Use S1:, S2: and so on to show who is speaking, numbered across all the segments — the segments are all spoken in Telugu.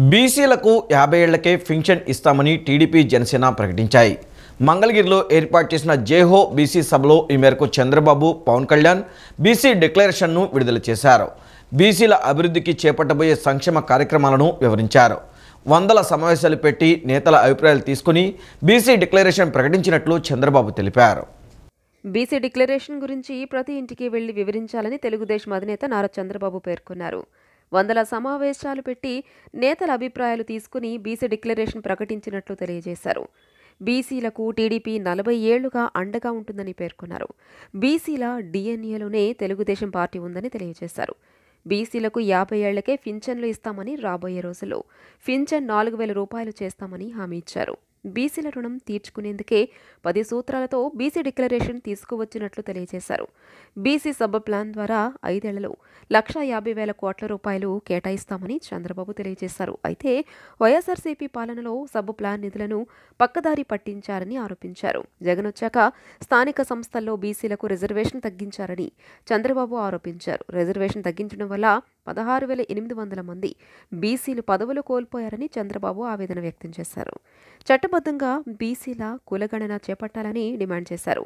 S1: బీసీలకు 50 ఏళ్లకే పింఛన్ ఇస్తామని టీడీపీ జనసేన ప్రకటించాయి. మంగళగిరిలో ఏర్పాటు చేసిన జేహో బీసీ సభలో ఈ మేరకు చంద్రబాబు, పవన్ కళ్యాణ్ బీసీ డిక్లరేషన్ను విడుదల చేశారు. బీసీల అభివృద్ధికి చేపట్టబోయే సంక్షేమ కార్యక్రమాలను వివరించారు. వందల సమావేశాలు పెట్టి నేతల అభిప్రాయాలు తీసుకుని బీసీ డిక్లరేషన్ ప్రకటించినట్లు చంద్రబాబు తెలిపారు.
S2: బీసీ డిక్లరేషన్ గురించి ప్రతి ఇంటికి వెళ్లి వివరించాలని తెలుగుదేశం అధినేత నారా చంద్రబాబు పేర్కొన్నారు. వందల సమావేశాలు పెట్టి నేతల అభిప్రాయాలు తీసుకుని బీసీ డిక్లరేషన్ ప్రకటించినట్లు తెలియజేశారు. బీసీలకు టీడీపీ 40 ఏళ్లుగా అండగా ఉంటుందని పేర్కొన్నారు. బీసీల డిఎన్ఏలోనే తెలుగుదేశం పార్టీ ఉందని తెలియజేశారు. బీసీలకు 50 ఏళ్లకే పింఛన్లు ఇస్తామని, రాబోయే రోజుల్లో పింఛన్ 4000 రూపాయలు చేస్తామని హామీ ఇచ్చారు. బీసీల రుణం తీర్చుకునేందుకే 10 సూత్రాలతో బీసీ డిక్లరేషన్ తీసుకువచ్చినట్లు తెలియజేశారు. బీసీ సబ్ ప్లాన్ ద్వారా 5 ఏళ్లలో 1,50,000 కోట్ల రూపాయలు కేటాయిస్తామని చంద్రబాబు తెలియజేశారు. అయితే వైఎస్ఆర్సీపీ పాలనలో సబ్ ప్లాన్ నిధులను పక్కదారి పట్టించారని ఆరోపించారు. జగన్ వచ్చాక స్థానిక సంస్థల్లో బీసీలకు రిజర్వేషన్ తగ్గించారని చంద్రబాబు ఆరోపించారు. రిజర్వేషన్ తగ్గించడం వల్ల 16,800 మంది బీసీలు పదవులు కోల్పోయారని చంద్రబాబు ఆవేదన వ్యక్తం చేశారు. చట్టబద్ధంగా బీసీల కులగణన చేపట్టాలని డిమాండ్ చేశారు.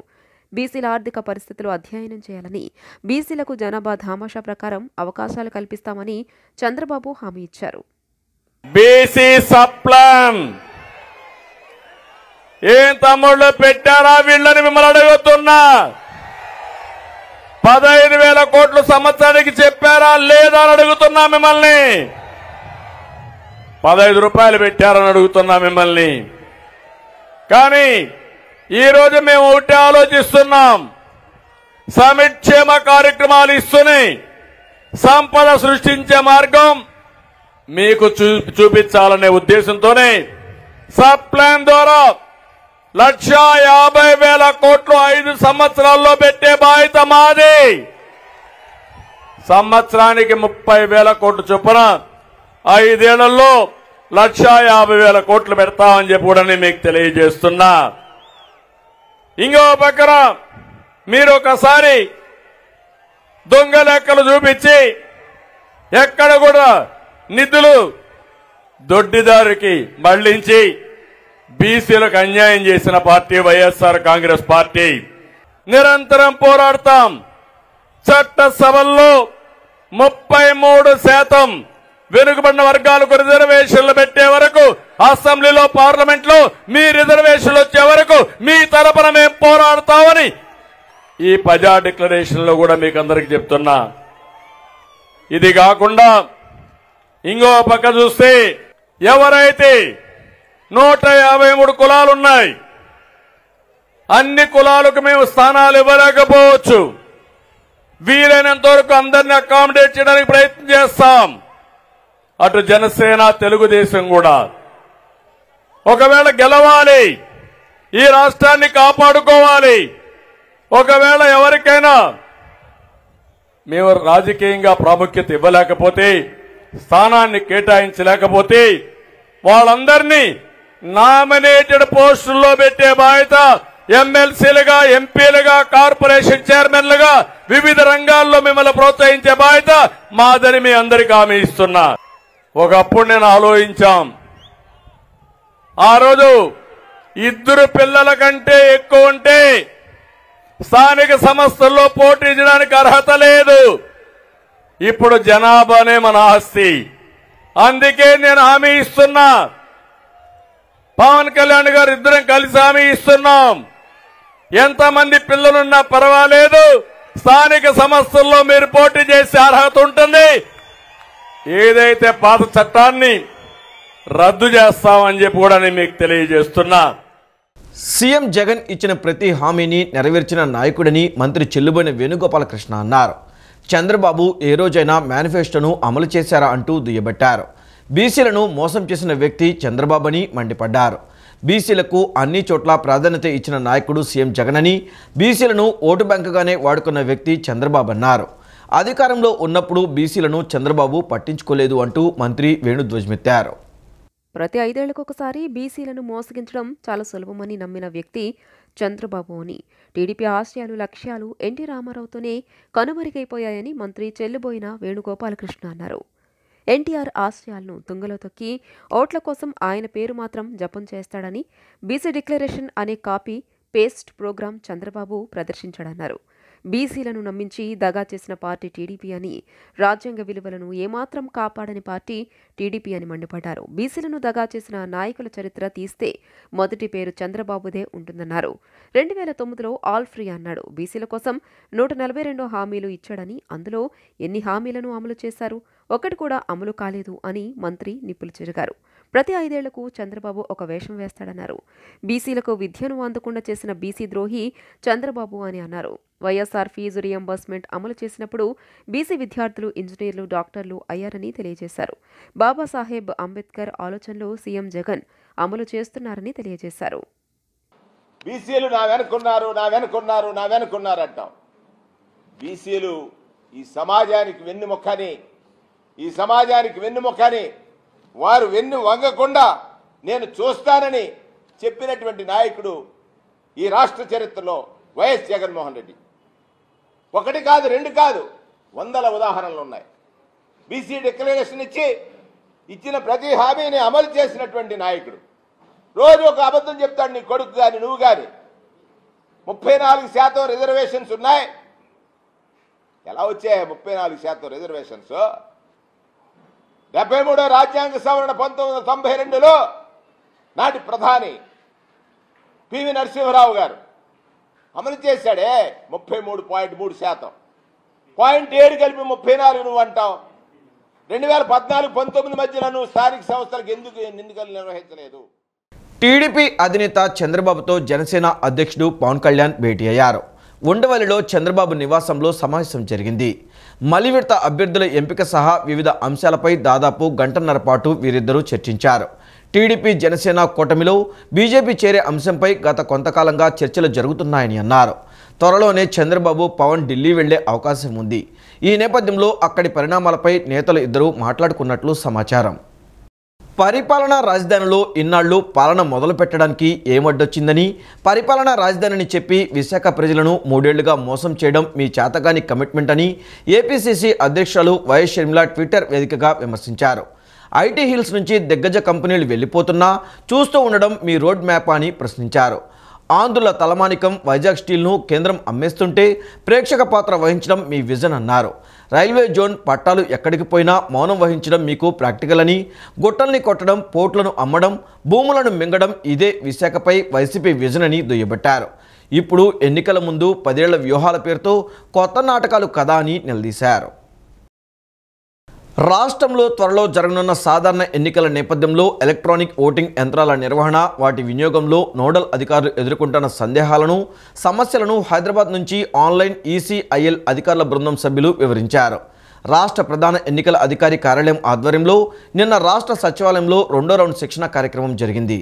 S2: బీసీల ఆర్థిక పరిస్థితులు అధ్యయనం చేయాలని, బీసీలకు జనాభా దామాషా ప్రకారం అవకాశాలు కల్పిస్తామని చంద్రబాబు హామీ ఇచ్చారు.
S3: బీసీ సప్లాన్ ఏం తమ్ముళ్ళు పెట్టారా వీళ్ళని మిమ్మల్ని అడుగుతున్నా. 15,000 కోట్లు సంవత్సరానికి చెప్పారా లేదా అని అడుగుతున్నా మిమ్మల్ని. 15 రూపాయలు పెట్టారని అడుగుతున్నా మిమ్మల్ని. కానీ ఈరోజు మేము ఒకటి ఆలోచిస్తున్నాం. సంక్షేమ కార్యక్రమాలు ఇస్తూనే సంపద సృష్టించే మార్గం మీకు చూపించాలనే ఉద్దేశంతోనే సబ్ ప్లాన్ ద్వారా 1,50,000 కోట్లు 5 సంవత్సరాల్లో పెట్టే బాధ్యత మాది. సంవత్సరానికి 30,000 కోట్లు చొప్పున 5 ఏళ్లలో 1,50,000 కోట్లు పెడతామని చెప్పి కూడా మీకు తెలియజేస్తున్నా. ఇంకో పక్కన మీరు ఒకసారి దొంగ లెక్కలు చూపించి ఎక్కడ కూడా నిధులు దొడ్డిదారికి మళ్లించి బీసీలకు అన్యాయం చేసిన పార్టీ వైఎస్ఆర్ కాంగ్రెస్ పార్టీ. నిరంతరం పోరాడతాం. చట్టసభల్లో 33% వెనుకబడిన వర్గాలకు రిజర్వేషన్లు పెట్టే వరకు, అసెంబ్లీలో పార్లమెంట్లో మీ రిజర్వేషన్లు వచ్చే వరకు మీ తరపున మేము పోరాడతామని ఈ ప్రజా డిక్లరేషన్ లో కూడా మీకు అందరికీ చెప్తున్నా. ఇది కాకుండా ఇంకో పక్క చూస్తే ఎవరైతే 153 కులాలున్నాయి, అన్ని కులాలకు మేము స్థానాలు ఇవ్వలేకపోవచ్చు. వీలైనంత వరకు అందరినీ అకామిడేట్ చేయడానికి ప్రయత్నం చేస్తాం. అటు జనసేన, తెలుగుదేశం కూడా ఒకవేళ గెలవాలి, ఈ రాష్ట్రాన్ని కాపాడుకోవాలి, ఒకవేళ ఎవరికైనా మేము రాజకీయంగా ప్రాముఖ్యత ఇవ్వలేకపోతే, స్థానాన్ని కేటాయించలేకపోతే వాళ్ళందరినీ నామినేటెడ్ పోస్టుల్లో పెట్టే బాధ్యత ఎమ్మెల్సీలుగా, ఎంపీలుగా, కార్పొరేషన్ చైర్మన్లుగా వివిధ రంగాల్లో మిమ్మల్ని ప్రోత్సహించే బాధ్యత మాదని మీ అందరికీ హామీ ఇస్తున్నా. ఒకప్పుడు నేను ఆలోచించాం, ఆ రోజు 2 పిల్లల కంటే ఎక్కువ ఉంటే స్థానిక సంస్థల్లో పోటీ చేయడానికి అర్హత లేదు. ఇప్పుడు జనాభానే మన ఆస్తి. అందుకే నేను హామీ ఇస్తున్నా. పవన్ కళ్యాణ్ గారు ఇద్దరం కలిసి హామీ ఇస్తున్నాం. ఎంతమంది పిల్లలున్నా పర్వాలేదు, స్థానిక సంస్థల్లో మీరు పోటీ చేసే అర్హత ఉంటుంది. ఏదైతే పాత చట్టాన్ని రద్దు చేస్తామని చెప్పి కూడా నేను మీకు తెలియజేస్తున్నా.
S1: సీఎం జగన్ ఇచ్చిన ప్రతి హామీని నెరవేర్చిన నాయకుడని మంత్రి చెల్లుబోయిన వేణుగోపాలకృష్ణ అన్నారు. చంద్రబాబు ఏ రోజైనా మేనిఫెస్టోను అమలు చేశారా అంటూ దుయ్యబట్టారు. బీసీలను మోసం చేసిన వ్యక్తి చంద్రబాబు అని మండిపడ్డారు. బీసీలకు అన్ని చోట్ల ప్రాధాన్యత ఇచ్చిన నాయకుడు సీఎం జగన్ అని, బీసీలను ఓటు బ్యాంకుగానే వాడుకున్న వ్యక్తి చంద్రబాబు అన్నారు. అధికారంలో ఉన్నప్పుడు బీసీలను చంద్రబాబు పట్టించుకోలేదు అంటూ మంత్రి వేణు ధ్వజమెత్తారు.
S2: ప్రతి 5 ఏళ్లకొకసారి బీసీలను మోసగించడం చాలా సులభమని నమ్మిన వ్యక్తి చంద్రబాబు అని, టీడీపీ ఆశయాలు, లక్ష్యాలు ఎన్టీ రామారావుతోనే కనుమరుగైపోయాయని మంత్రి చెల్లుబోయిన వేణుగోపాలకృష్ణ అన్నారు. ఎన్టీఆర్ ఆశయాలను తుంగలో తొక్కి ఓట్ల కోసం ఆయన పేరు మాత్రం జపం చేస్తాడని బీసీ డిక్లరేషన్ అనే కాపీ పేస్ట్ ప్రోగ్రాం చంద్రబాబు ప్రదర్శించాడన్నారు. బీసీలను నమ్మించి దగా చేసిన పార్టీ టీడీపీ అని, రాజ్యాంగ విలువలను ఏమాత్రం కాపాడని పార్టీ టీడీపీ అని మండిపడ్డారు. బీసీలను దగా చేసిన నాయకుల చరిత్ర తీస్తే మొదటి పేరు చంద్రబాబుదే ఉంటుందన్నారు. 2009లో ఆల్ ఫ్రీ అన్నాడు. బీసీల కోసం 142 హామీలు ఇచ్చాడని, అందులో ఎన్ని హామీలను అమలు చేశారు, ఒకటి కూడా అమలు కాలేదు అని మంత్రి నిప్పులు చెరిగారు. ప్రతి 5 ఏళ్లకు చంద్రబాబు ఒక వేషం వేస్తాడన్నారు. బీసీలకు విద్యను అందకుండా చేసిన బీసీ ద్రోహి చంద్రబాబు అని అన్నారు. వైఎస్ఆర్ ఫీజు రియంబర్స్మెంట్ అమలు చేసినప్పుడు బీసీ విద్యార్థులు, ఇంజనీర్లు, డాక్టర్లు అయ్యారని తెలియజేశారు. బాబాసాహెబ్ అంబేద్కర్ ఆలోచనలు సీఎం జగన్ అమలు చేస్తున్నారని తెలియజేశారు.
S4: బీసీలు నా వెనుకున్నారు అంటాం. బీసీలు ఈ సమాజానికి వెన్నుముక్కని వారు వెన్ను వంగకుండా నేను చూస్తానని చెప్పినటువంటి నాయకుడు ఈ రాష్ట్ర చరిత్రలో వైఎస్ జగన్మోహన్ రెడ్డి. ఒకటి కాదు, రెండు కాదు, 100 ఉదాహరణలు ఉన్నాయి. బీసీ డిక్లరేషన్ ఇచ్చిన ప్రతి హామీని అమలు చేసినటువంటి నాయకుడు. రోజు ఒక అబద్ధం చెప్తాడు నీ కొడుకు కానీ నువ్వు కానీ. 34% రిజర్వేషన్స్ ఉన్నాయి. ఎలా వచ్చాయి 34% రిజర్వేషన్స్? 73వ రాజ్యాంగ సవరణ 1992లో నాటి ప్రధాని పివి నరసింహరావు గారు అమలు చేశాడే 33.3%. 0.7 కలిపి 34 నువ్వు అంటావు. 2014-19 మధ్యలో నువ్వు స్థానిక సంస్థలకు ఎందుకు ఎన్నికలు నిర్వహించలేదు?
S1: టీడీపీ అధినేత చంద్రబాబుతో జనసేన అధ్యక్షుడు పవన్ కళ్యాణ్ భేటీ అయ్యారు. ఉండవల్లిలో చంద్రబాబు నివాసంలో సమావేశం జరిగింది. మలి విడత అభ్యర్థుల ఎంపిక సహా వివిధ అంశాలపై దాదాపు గంటన్నర పాటు వీరిద్దరూ చర్చించారు. టీడీపీ జనసేన కూటమిలో బీజేపీ చేరే అంశంపై గత కొంతకాలంగా చర్చలు జరుగుతున్నాయని అన్నారు. త్వరలోనే చంద్రబాబు పవన్ ఢిల్లీ వెళ్లే అవకాశం ఉంది. ఈ నేపథ్యంలో అక్కడి పరిణామాలపై నేతలు ఇద్దరూ మాట్లాడుకున్నట్లు సమాచారం. పరిపాలనా రాజధానిలో ఇన్నాళ్లు పాలన మొదలు పెట్టడానికి ఏమడ్డొచ్చిందని, పరిపాలనా రాజధానిని చెప్పి విశాఖ ప్రజలను 3 ఏళ్లుగా మోసం చేయడం మీ చేతగాని కమిట్మెంట్ అని ఏపీసీసీ అధ్యక్షులు వైఎస్ షర్మిల ట్విట్టర్ వేదికగా విమర్శించారు. ఐటీ హిల్స్ నుంచి దిగ్గజ కంపెనీలు వెళ్లిపోతున్నా చూస్తూ ఉండడం మీ రోడ్ మ్యాప్ అని ప్రశ్నించారు. ఆంధ్రుల తలమానికం వైజాగ్ స్టీల్ను కేంద్రం అమ్మేస్తుంటే ప్రేక్షక పాత్ర వహించడం మీ విజన్ అన్నారు. రైల్వే జోన్ పట్టాలు ఎక్కడికి పోయినా మౌనం వహించడం మీకు ప్రాక్టికల్ అని, గుట్టల్ని కొట్టడం, పోర్టులను అమ్మడం, భూములను మింగడం ఇదే విశాఖపై వైసీపీ విజన్ అని దుయ్యబట్టారు. ఇప్పుడు ఎన్నికల ముందు 10 ఏళ్ల వ్యూహాల పేరుతో కొత్త నాటకాలు కదా అని నిలదీశారు. రాష్ట్రంలో త్వరలో జరగనున్న సాధారణ ఎన్నికల నేపథ్యంలో ఎలక్ట్రానిక్ ఓటింగ్ యంత్రాల నిర్వహణ, వాటి వినియోగంలో నోడల్ అధికారులు ఎదుర్కొంటున్న సందేహాలను, సమస్యలను హైదరాబాద్ నుంచి ఆన్లైన్ ఈసీఐఎల్ అధికారుల బృందం సభ్యులు వివరించారు. రాష్ట్ర ప్రధాన ఎన్నికల అధికారి కార్యాలయం ఆధ్వర్యంలో నిన్న రాష్ట్ర సచివాలయంలో 2వ రౌండ్ శిక్షణ కార్యక్రమం జరిగింది.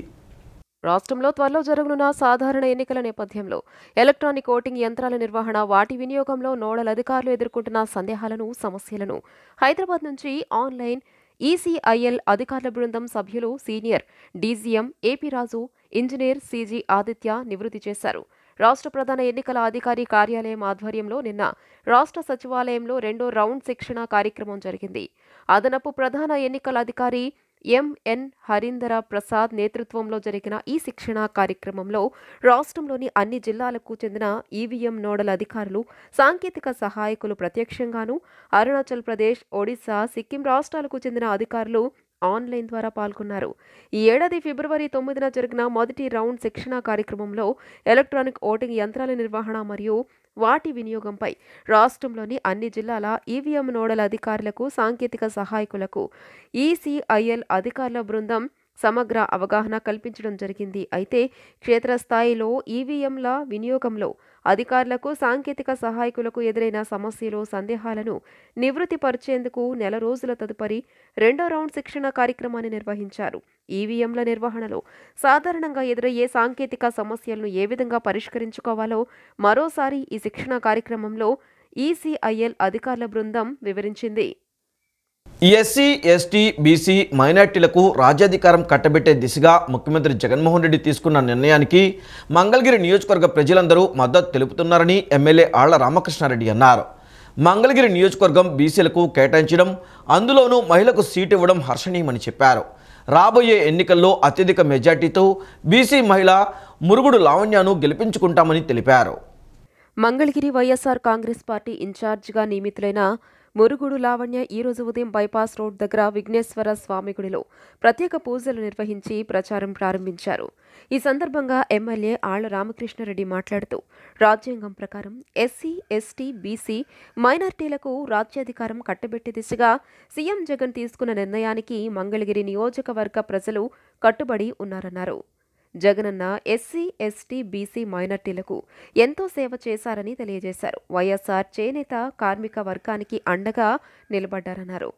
S2: రాష్ట్రంలో త్వరలో జరగనున్న సాధారణ ఎన్నికల నేపథ్యంలో ఎలక్ట్రానిక్ ఓటింగ్ యంత్రాల నిర్వహణ, వాటి వినియోగంలో నోడల్ అధికారులు ఎదుర్కొంటున్న సందేహాలను, సమస్యలను హైదరాబాద్ నుంచి ఆన్లైన్ ఈసీఐఎల్ అధికారుల బృందం సభ్యులు సీనియర్ డీజీఎం ఏపీ రాజు, ఇంజనీర్ సీజీ ఆదిత్య నివృత్తి చేశారు. రాష్ట్ర ప్రధాన ఎన్నికల అధికారి కార్యాలయం ఆధ్వర్యంలో నిన్న రాష్ట్ర సచివాలయంలో 2వ రౌండ్ శిక్షణ కార్యక్రమం జరిగింది. అదనపు ప్రధాన ఎన్నికల అధికారి ఎంఎన్ హరీందర ప్రసాద్ నేతృత్వంలో జరిగిన ఈ శిక్షణ కార్యక్రమంలో రాష్ట్రంలోని అన్ని జిల్లాలకు చెందిన ఈవీఎం నోడల్ అధికారులు, సాంకేతిక సహాయకులు ప్రత్యక్షంగాను, అరుణాచల్ ప్రదేశ్, ఒడిశా, సిక్కిం రాష్ట్రాలకు చెందిన అధికారులు ఆన్లైన్ ద్వారా పాల్గొన్నారు. ఈ ఏడాది ఫిబ్రవరి 9న జరిగిన మొదటి రౌండ్ శిక్షణ కార్యక్రమంలో ఎలక్ట్రానిక్ ఓటింగ్ యంత్రాల నిర్వహణ మరియు వాటి వినియోగంపై రాష్ట్రంలోని అన్ని జిల్లాల ఈవీఎం నోడల్ అధికారులకు, సాంకేతిక సహాయకులకు ఈసీఐఎల్ అధికారుల బృందం సమగ్ర అవగాహన కల్పించడం జరిగింది. అయితే క్షేత్రస్థాయిలో ఈవీఎంల వినియోగంలో అధికారులకు, సాంకేతిక సహాయకులకు ఎదురైన సమస్యలు, సందేహాలను నివృత్తి పరిచేందుకు నెల రోజుల తదుపరి 2వ రౌండ్ శిక్షణ కార్యక్రమాన్ని నిర్వహించారు. ఈవీఎంల నిర్వహణలో సాధారణంగా ఎదురయ్యే సాంకేతిక సమస్యలను ఏ విధంగా పరిష్కరించుకోవాలో మరోసారి ఈ శిక్షణ కార్యక్రమంలో ఈసీఐఎల్ అధికారుల బృందం వివరించింది.
S1: ఎస్సీ, ఎస్టీ, బీసీ, మైనార్టీలకు రాజ్యాధికారం కట్టబెట్టే దిశగా ముఖ్యమంత్రి జగన్మోహన్ రెడ్డి తీసుకున్న నిర్ణయానికి మంగళగిరి నియోజకవర్గ ప్రజలందరూ మద్దతు తెలుపుతున్నారని ఎమ్మెల్యే ఆళ్ల రామకృష్ణారెడ్డి అన్నారు. మంగళగిరి నియోజకవర్గం బీసీలకు కేటాయించడం, అందులోనూ మహిళకు సీటు ఇవ్వడం హర్షణీయమని చెప్పారు. రాబోయే ఎన్నికల్లో అత్యధిక మెజార్టీతో బీసీ మహిళ మురుగుడు లావణ్యను గెలిపించుకుంటామని తెలిపారు.
S2: మంగళగిరి వైఎస్ఆర్ కాంగ్రెస్ పార్టీ ఇన్ఛార్జిగా నియమితులైన మురుగుడు లావణ్య ఈరోజు ఉదయం బైపాస్ రోడ్ దగ్గర విఘ్నేశ్వర స్వామి గుడిలో ప్రత్యేక పూజలు నిర్వహించి ప్రచారం ప్రారంభించారు. ఈ సందర్భంగా ఎమ్మెల్యే ఆళ్ల రామకృష్ణారెడ్డి మాట్లాడుతూ రాజ్యాంగం ప్రకారం ఎస్సీ, ఎస్టీ, బీసీ మైనార్టీలకు రాజ్యాధికారం కట్టబెట్టే దిశగా సీఎం జగన్ తీసుకున్న నిర్ణయానికి మంగళగిరి నియోజకవర్గ ప్రజలు కట్టుబడి ఉన్నారన్నారు. జగనన్న ఎస్సీ, ఎస్టీ, బీసీ మైనార్టీలకు ఎంతో సేవ చేశారని తెలియజేశారు. వైఎస్ఆర్ చేనేత కార్మిక వర్గానికి అండగా నిలబడ్డారన్నారు.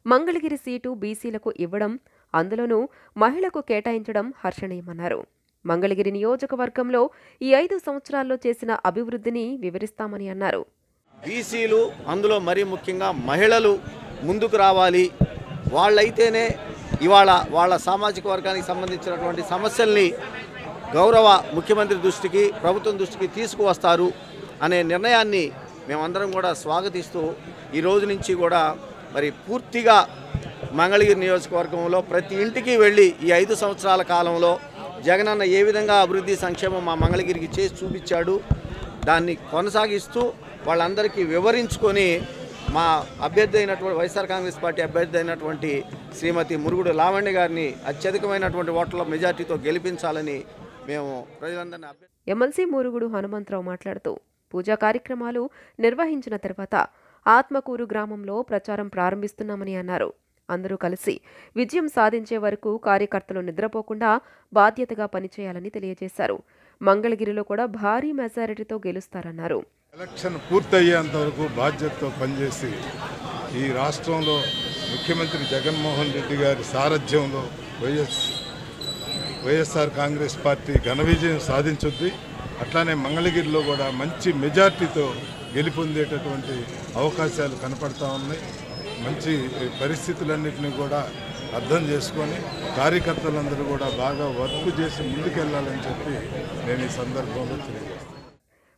S2: మంగళగిరి సీటు బీసీలకు ఇవ్వడం, అందులోనూ మహిళకు కేటాయించడం హర్షణీయమన్నారు. మంగళగిరి నియోజకవర్గంలో ఈ 5 సంవత్సరాల్లో చేసిన అభివృద్ధిని వివరిస్తామని అన్నారు.
S5: బీసీలు, అందులో మరీ ముఖ్యంగా మహిళలు ముందుకు రావాలి. వాళ్ళైతేనే ఇవాళ వాళ్ళ సామాజిక వర్గానికి సంబంధించినటువంటి సమస్యల్ని గౌరవ ముఖ్యమంత్రి దృష్టికి, ప్రభుత్వం దృష్టికి తీసుకువస్తారు అనే నిర్ణయాన్ని మేమందరం కూడా స్వాగతిస్తూ ఈ రోజు నుంచి కూడా మరి పూర్తిగా మంగళగిరి నియోజకవర్గంలో ప్రతి ఇంటికి వెళ్ళి ఈ 5 సంవత్సరాల కాలంలో జగనన్న ఏ విధంగా అభివృద్ధి సంక్షేమం మా మంగళగిరికి చేసి చూపించాడు, దాన్ని కొనసాగిస్తూ వాళ్ళందరికీ వివరించుకొని మా అభ్యర్థి అయినటువంటి వైఎస్ఆర్ కాంగ్రెస్ పార్టీ అభ్యర్థి అయినటువంటి శ్రీమతి మురుగుడు లావణ్య గారిని అత్యధికమైనటువంటి ఓట్ల మెజార్టీతో గెలిపించాలని మేము ప్రజలందరినీ
S2: ఎమ్మెల్సీ మురుగుడు హనుమంతరావు మాట్లాడుతూ పూజా కార్యక్రమాలు నిర్వహించిన తర్వాత ఆత్మకూరు గ్రామంలో ప్రచారం ప్రారంభిస్తున్నామని అన్నారు. అందరూ కలిసి విజయం సాధించే వరకు కార్యకర్తలు నిద్రపోకుండా బాధ్యతగా పనిచేయాలని తెలియజేశారు. మంగళగిరిలో కూడా భారీ మెజారిటీతో గెలుస్తారన్నారు.
S6: ఎలక్షన్ పూర్తయ్యేంత వరకు బాధ్యతతో పనిచేసి ఈ రాష్ట్రంలో ముఖ్యమంత్రి జగన్మోహన్ రెడ్డి గారి సారథ్యంలో వైఎస్ఆర్ కాంగ్రెస్ పార్టీ ఘన విజయం సాధించుద్ది. అట్లానే మంగళగిరిలో కూడా మంచి మెజార్టీతో గెలుపొందేటటువంటి అవకాశాలు కనపడతా ఉన్నాయి. మంచి పరిస్థితులన్నింటినీ కూడా అర్థం చేసుకొని కార్యకర్తలందరూ కూడా బాగా వర్క్ చేసి ముందుకెళ్లాలని చెప్పి నేను ఈ సందర్భంలో తెలియజేస్తాను.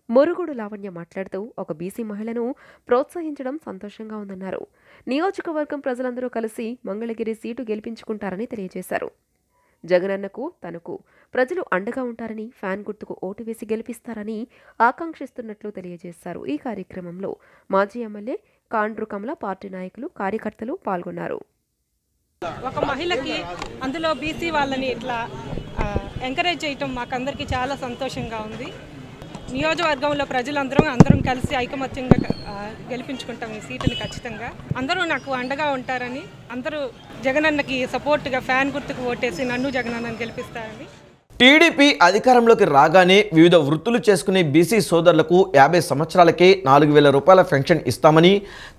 S2: మురుగుడు లావణ్య మాట్లాడుతూ ఒక బీసీ మహిళను ప్రోత్సహించడం సంతోషంగా ఉందన్నారు. నియోజకవర్గం ప్రజలందరూ కలిసి మంగళగిరి సీటు గెలిపించుకుంటారని తెలియజేశారు. జగనన్నకు తనకు ప్రజలు అండగా ఉంటారని, ఫ్యాన్ గుర్తుకు ఓటు వేసి గెలిపిస్తారని ఆకాంక్షిస్తున్నట్లు తెలియజేశారు. ఈ కార్యక్రమంలో మాజీ ఎమ్మెల్యే కాండ్రు కమల, పార్టీ నాయకులు, కార్యకర్తలు పాల్గొన్నారు.
S7: ఒక మహిళకి, అందులో బీసీ వాళ్ళని ఇట్లా ఎంకరేజ్ చేయటం మాకందరికీ చాలా సంతోషంగా ఉంది. నియోజకవర్గంలో అందరం కలిసి ఐకమత్యంగా గెలిపించుకుంటాం ఈ సీటుని. ఖచ్చితంగా అందరూ నాకు అండగా ఉంటారని, అందరూ జగనన్నకి సపోర్ట్గా ఫ్యాన్ గుర్తుకు ఓటేసి నన్ను జగనన్నని గెలిపిస్తారని.
S1: టీడీపీ అధికారంలోకి రాగానే వివిధ వృత్తులు చేసుకునే బీసీ సోదరులకు 50 సంవత్సరాలకే 4,000 రూపాయల పెన్షన్ ఇస్తామని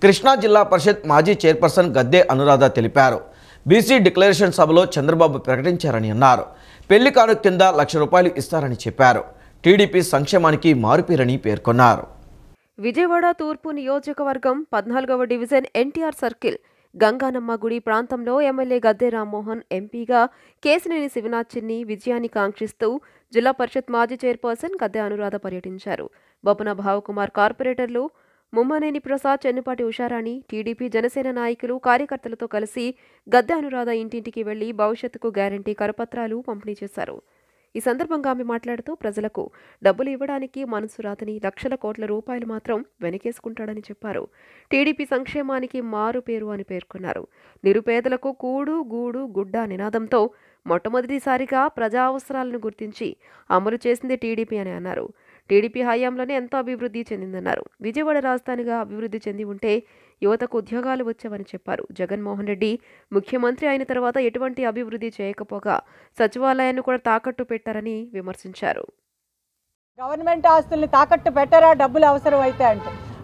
S1: కృష్ణా జిల్లా పరిషత్ మాజీ చైర్పర్సన్ గద్దె అనురాధ తెలిపారు. బీసీ డిక్లరేషన్ సభలో చంద్రబాబు ప్రకటించారని అన్నారు. పెళ్లి కానుక కింద 1,00,000 రూపాయలు ఇస్తారని చెప్పారు. టీడీపీ సంక్షేమానికి మారుపేరని పేర్కొన్నారు.
S2: విజయవాడ తూర్పు నియోజకవర్గం 14వ డివిజన్ ఎన్టీఆర్ సర్కిల్ గంగానమ్మ గుడి ప్రాంతంలో ఎమ్మెల్యే గద్దె రామ్మోహన్, ఎంపీగా కేశినేని శివనాథ్ చిన్ని విజయాన్ని కాంక్షిస్తూ జిల్లా పరిషత్ మాజీ చైర్పర్సన్ గద్దె అనురాధ పర్యటించారు. బొపన భావకుమార్, కార్పొరేటర్లు ముమ్మనేని ప్రసాద్, చెన్నుపాటి ఉషారాణి, టీడీపీ, జనసేన నాయకులు, కార్యకర్తలతో కలిసి గద్దె అనురాధ ఇంటింటికి వెళ్లి భవిష్యత్తుకు గ్యారంటీ కరపత్రాలు పంపిణీ చేశారు. ఈ సందర్భంగా ఆమె మాట్లాడుతూ ప్రజలకు డబ్బులు ఇవ్వడానికి మనసు రాదని, లక్షల కోట్ల రూపాయలు మాత్రం వెనకేసుకుంటాడని చెప్పారు. టీడీపీ సంక్షేమానికి మారు పేరు అని పేర్కొన్నారు. నిరుపేదలకు కూడు, గూడు, గుడ్డ నినాదంతో మొట్టమొదటిసారిగా ప్రజా అవసరాలను గుర్తించి అమలు చేసింది టీడీపీ అని అన్నారు. టీడీపీ హయాంలోనే ఎంతో అభివృద్ధి చెందిందన్నారు. విజయవాడ రాజధానిగా అభివృద్ధి చెంది ఉంటే యువతకు ఉద్యోగాలు వచ్చావని చెప్పారు. జగన్మోహన్ రెడ్డి ముఖ్యమంత్రి అయిన తర్వాత ఎటువంటి అభివృద్ధి చేయకపోగా సచివాలయాన్ని కూడా తాకట్టు పెట్టారని విమర్శించారు.
S8: గవర్నమెంట్ ఆస్తుల్ని తాకట్టు పెట్టరా డబ్బులు అవసరం అయితే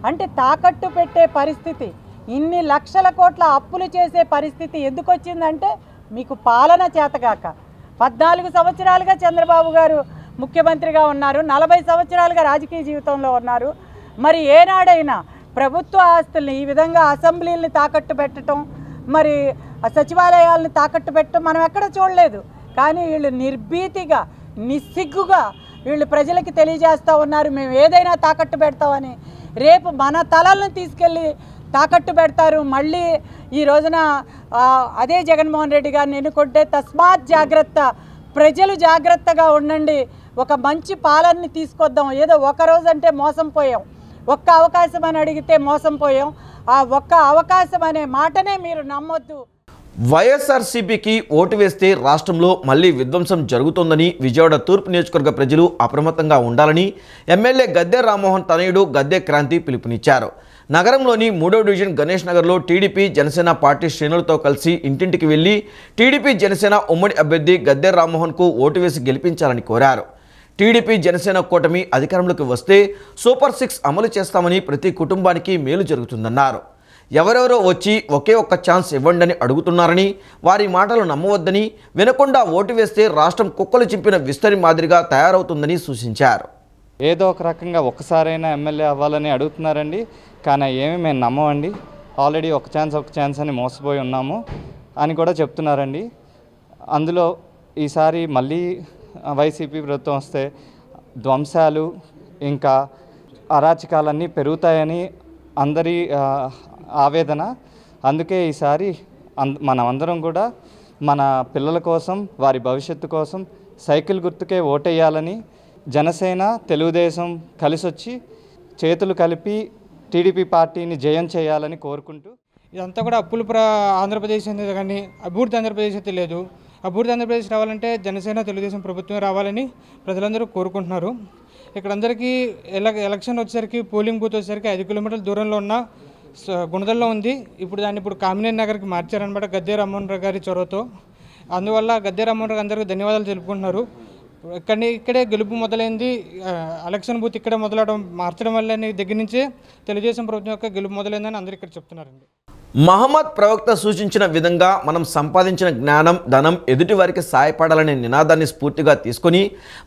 S8: అంటే తాకట్టు పెట్టే పరిస్థితి, ఇన్ని లక్షల కోట్ల అప్పులు చేసే పరిస్థితి ఎందుకు వచ్చిందంటే మీకు పాలన చేతగాక. 14 సంవత్సరాలుగా చంద్రబాబు గారు ముఖ్యమంత్రిగా ఉన్నారు, 40 సంవత్సరాలుగా రాజకీయ జీవితంలో ఉన్నారు. మరి ఏనాడైనా ప్రభుత్వ ఆస్తుల్ని ఈ విధంగా అసెంబ్లీల్ని తాకట్టు పెట్టడం, మరి సచివాలయాలను తాకట్టు పెట్టడం మనం ఎక్కడ చూడలేదు. కానీ వీళ్ళు నిర్భీతిగా, నిస్సిగ్గుగా వీళ్ళు ప్రజలకి తెలియజేస్తూ ఉన్నారు, మేము ఏదైనా తాకట్టు పెడతామని. రేపు మన తలలను తీసుకెళ్ళి తాకట్టు పెడతారు. మళ్ళీ ఈ రోజున అదే జగన్మోహన్ రెడ్డి గారిని ఎన్నుకుంటే తస్మాత్ జాగ్రత్త, ప్రజలు జాగ్రత్తగా ఉండండి, ఒక మంచి పాలనని తీసుకొద్దాం. ఏదో ఒక రోజు అంటే మోసం పోయాం, ఒక్క అవకాశం అని అడిగితే మోసం పోయాం. ఆ ఒక్క అవకాశం అనే మాటనే మీరు నమ్మొద్దు.
S1: వైఎస్ఆర్సీపీకి ఓటు వేస్తే రాష్ట్రంలో మళ్లీ విధ్వంసం జరుగుతోందని విజయవాడ తూర్పు నియోజకవర్గ ప్రజలు అప్రమత్తంగా ఉండాలని ఎమ్మెల్యే గద్దె రామ్మోహన్ తనయుడు గద్దె క్రాంతి పిలుపునిచ్చారు. నగరంలోని 3వ డివిజన్ గణేష్ నగర్లో టీడీపీ జనసేన పార్టీ శ్రేణులతో కలిసి ఇంటింటికి వెళ్లి టీడీపీ జనసేన ఉమ్మడి అభ్యర్థి గద్దె రామ్మోహన్కు ఓటు వేసి గెలిపించాలని కోరారు. టీడీపీ జనసేన కూటమి అధికారంలోకి వస్తే సూపర్ 6 అమలు చేస్తామని ప్రతి కుటుంబానికి మేలు జరుగుతుందన్నారు. ఎవరెవరో వచ్చి ఒకే ఒక్క ఛాన్స్ ఇవ్వండి అడుగుతున్నారని, వారి మాటలు నమ్మవద్దని, వినకుండా ఓటు వేస్తే రాష్ట్రం కుక్కలు చింపిన విస్తరి మాదిరిగా తయారవుతుందని సూచించారు.
S9: ఏదో ఒక రకంగా ఒక్కసారైనా ఎమ్మెల్యే అవ్వాలని అడుగుతున్నారండి, కానీ ఏమీ మేము నమ్మమండి. ఆల్రెడీ ఒక ఛాన్స్ అని మోసపోయి ఉన్నాము అని కూడా చెప్తున్నారండి. అందులో ఈసారి మళ్ళీ వైసీపీ ప్రభుత్వం వస్తే ధ్వంసాలు ఇంకా అరాచకాలన్నీ పెరుగుతాయని అందరి ఆవేదన. అందుకే ఈసారి మనమందరం కూడా మన పిల్లల కోసం, వారి భవిష్యత్తు కోసం సైకిల్ గుర్తుకే ఓటేయాలని, జనసేన తెలుగుదేశం కలిసి వచ్చి చేతులు కలిపి టీడీపీ పార్టీని జయం చేయాలని కోరుకుంటూ,
S10: ఇదంతా కూడా ఆంధ్రప్రదేశ్ అనేది కానీ అభివృద్ధి ఆంధ్రప్రదేశ్ అయితే లేదు. అభివృద్ధి ఆంధ్రప్రదేశ్ రావాలంటే జనసేన తెలుగుదేశం ప్రభుత్వం రావాలని ప్రజలందరూ కోరుకుంటున్నారు. ఇక్కడ అందరికీ ఎలక్షన్ వచ్చేసరికి, పోలింగ్ బూత్ వచ్చేసరికి 5 కిలోమీటర్ల దూరంలో ఉన్న గుణదల్లో ఉంది. ఇప్పుడు కామినేని నగర్కి మార్చారనమాట గద్దె రామ్మోహన్ రావు గారి చొరవతో. అందువల్ల గద్దె రామ్మోహన్ రావు అందరికీ ధన్యవాదాలు తెలుపుకుంటున్నారు. ఇక్కడే గెలుపు మొదలైంది. ఎలక్షన్ బూత్ ఇక్కడ మార్చడం వల్ల దగ్గర నుంచే తెలుగుదేశం ప్రభుత్వం యొక్క గెలుపు మొదలైందని అందరూ ఇక్కడ చెప్తున్నారండి.
S1: మహమ్మద్ ప్రవక్త సూచించిన విధంగా మనం సంపాదించిన జ్ఞానం, ధనం ఎదుటివారికి సాయపడాలనే నినాదాన్ని స్ఫూర్తిగా తీసుకుని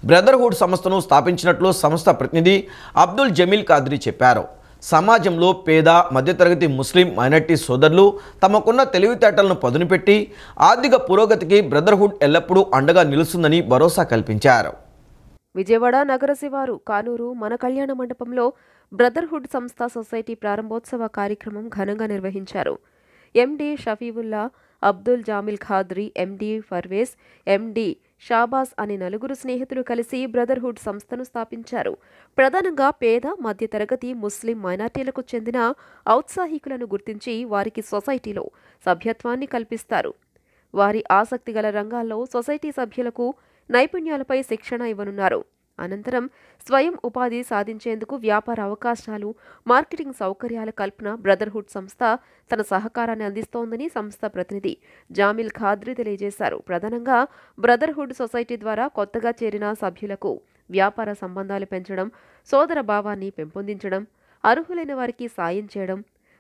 S1: బ్రదర్హుడ్ సంస్థను స్థాపించినట్లు సంస్థ ప్రతినిధి అబ్దుల్ జమీల్ ఖాద్రీ చెప్పారు. సమాజంలో పేద, మధ్యతరగతి ముస్లిం మైనార్టీ సోదరులు తమకున్న తెలివితేటలను పదునుపెట్టి ఆర్థిక పురోగతికి బ్రదర్హుడ్ ఎల్లప్పుడూ అండగా నిలుస్తుందని భరోసా కల్పించారు.
S2: విజయవాడ నగర శివారు కానూరు మన కళ్యాణ మండపంలో బ్రదర్హుడ్ సంస్థ సొసైటీ ప్రారంభోత్సవ కార్యక్రమం ఘనంగా నిర్వహించారు. ఎండి షఫీవుల్లా, అబ్దుల్ జామిల్ ఖాద్రీ, ఎండి ఫర్వేజ్, ఎండి షాబాజ్ అనే 4 స్నేహితులు కలిసి బ్రదర్హుడ్ సంస్థను స్థాపించారు. ప్రధానంగా పేద, మధ్యతరగతి ముస్లిం మైనార్టీలకు చెందిన ఔత్సాహికులను గుర్తించి వారికి సొసైటీలో సభ్యత్వాన్ని కల్పిస్తారు. వారి ఆసక్తిగల రంగాల్లో సొసైటీ సభ్యులకు నైపుణ్యాలపై శిక్షణ ఇవ్వనున్నారు. అనంతరం స్వయం ఉపాధి సాధించేందుకు వ్యాపార అవకాశాలు, మార్కెటింగ్ సౌకర్యాల కల్పన బ్రదర్హుడ్ సంస్థ తన సహకారాన్ని అందిస్తోందని సంస్థ ప్రతినిధి జామిల్ ఖాద్రీ తెలియజేశారు. ప్రధానంగా బ్రదర్హుడ్ సొసైటీ ద్వారా కొత్తగా చేరిన సభ్యులకు వ్యాపార సంబంధాలు పెంచడం, సోదర భావాన్ని పెంపొందించడం, అర్హులైన వారికి సాయం చేయడం,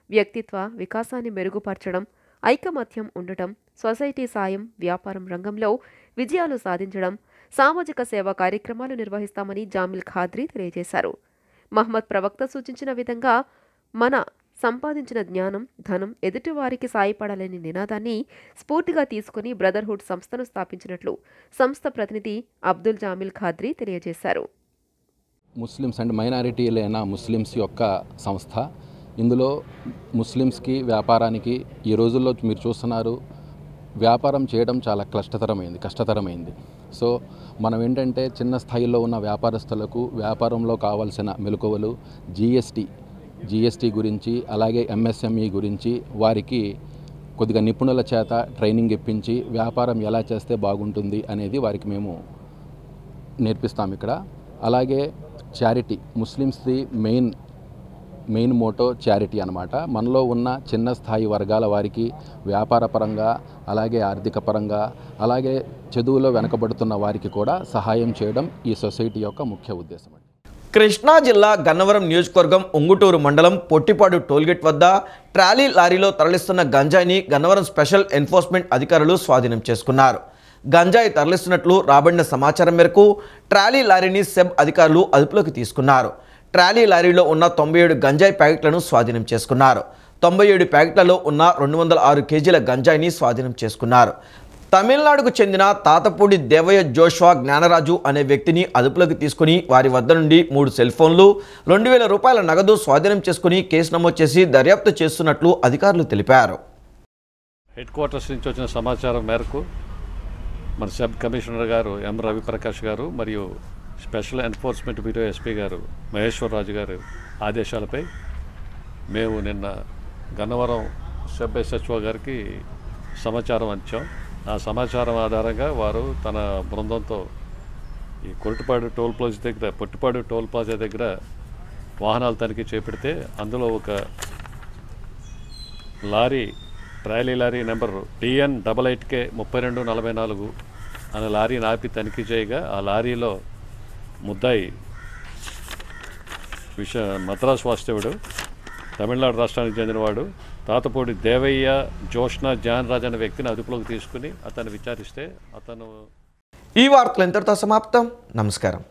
S2: వ్యక్తిత్వ వికాసాన్ని మెరుగుపరచడం, ఐకమత్యం ఉండటం, సొసైటీ సాయం, వ్యాపారం రంగంలో విజయాలు సాధించడం, సామాజిక సేవా కార్యక్రమాలు నిర్వహిస్తామని జామిల్ ఖాద్రీ తెలియజేశారు. మహమ్మద్ ప్రవక్త సూచించిన విధంగా మన సంపాదించిన జ్ఞానం, ధనం ఎదుటివారికి సాయపడాలనే నినాదాన్ని స్ఫూర్తిగా తీసుకుని బ్రదర్హుడ్ సంస్థను స్థాపించినట్లు సంస్థ ప్రతినిధి అబ్దుల్ జామిల్ ఖాద్రీ తెలియజేశారు.
S11: ముస్లిమ్స్ అండ్ మైనారిటీలైన ముస్లిమ్స్ యొక్క సంస్థ. ఇందులో ముస్లిమ్స్కి, వ్యాపారానికి ఈ రోజుల్లో మీరు చూస్తున్నారు, వ్యాపారం చేయడం చాలా కష్టతరమైంది. సో మనం ఏంటంటే చిన్న స్థాయిలో ఉన్న వ్యాపారస్తులకు వ్యాపారంలో కావాల్సిన మెలకువలు, జిఎస్టీ గురించి, అలాగే ఎంఎస్ఎంఈ గురించి వారికి కొద్దిగా నిపుణుల చేత ట్రైనింగ్ ఇప్పించి వ్యాపారం ఎలా చేస్తే బాగుంటుంది అనేది వారికి మేము నేర్పిస్తాం ఇక్కడ. అలాగే చారిటీ, ముస్లిమ్స్ది మెయిన్ మోటో చారిటీ అన్నమాట. మనలో ఉన్న చిన్న స్థాయి వర్గాల వారికి వ్యాపార పరంగా, అలాగే ఆర్థిక పరంగా, అలాగే చదువులో వెనకబడుతున్న వారికి కూడా సహాయం చేయడం ఈ సొసైటీ యొక్క ముఖ్య ఉద్దేశం.
S1: కృష్ణా జిల్లా గన్నవరం నియోజకవర్గం ఉంగుటూరు మండలం పొట్టిపాడు టోల్గేట్ వద్ద ట్రాలీ లారీలో తరలిస్తున్న గంజాయిని గన్నవరం స్పెషల్ ఎన్ఫోర్స్మెంట్ అధికారులు స్వాధీనం చేసుకున్నారు. గంజాయి తరలిస్తున్నట్లు రాబడిన సమాచారం మేరకు ట్రాలీ లారీని సెబ్ అధికారులు అదుపులోకి తీసుకున్నారు. ట్రాలీ లారీలో ఉన్న 97 గంజాయి ప్యాకెట్లను స్వాధీనం చేసుకున్నారు. 97 ప్యాకెట్లలో ఉన్న 206 కేజీల గంజాయిని స్వాధీనం చేసుకున్నారు. తమిళనాడుకు చెందిన తాతపూడి దేవయ్య జోష్వా జ్ఞానరాజు అనే వ్యక్తిని అదుపులోకి తీసుకుని వారి వద్ద నుండి 3 సెల్ ఫోన్లు 2000 రూపాయల నగదు స్వాధీనం చేసుకుని కేసు నమోదు చేసి దర్యాప్తు చేస్తున్నట్లు అధికారులు తెలిపారు.
S12: హెడ్ క్వార్టర్స్ నుంచి వచ్చిన సమాచారం మేరకు మన సబ్ కమిషనర్ గారు ఎం రవిప్రకాష్ గారు మరియు స్పెషల్ ఎన్ఫోర్స్మెంట్ బ్యూరో ఎస్పీ గారు మహేశ్వర్ రాజు గారు ఆదేశాలపై మేము నిన్న గన్నవరం సబ్ ఎస్హెచ్ఓ గారికి సమాచారం అందించాం. ఆ సమాచారం ఆధారంగా వారు తన బృందంతో ఈ పొట్టిపాడు టోల్ ప్లాజా దగ్గర వాహనాలు తనిఖీ చేపడితే అందులో ఒక trolley lorry number TN 88K 3244 అనే లారీని ఆపి తనిఖీ చేయగా ఆ లారీలో ముద్దాయి మద్రాసు వాస్తవుడు తమిళనాడు రాష్ట్రానికి చెందినవాడు తాతపూడి దేవయ్య జోష్నా జాన్రాజ్ అనే వ్యక్తిని అదుపులోకి తీసుకుని అతను విచారిస్తే అతను
S1: ఈ వార్తలు ఇంతటితో సమాప్తం. నమస్కారం.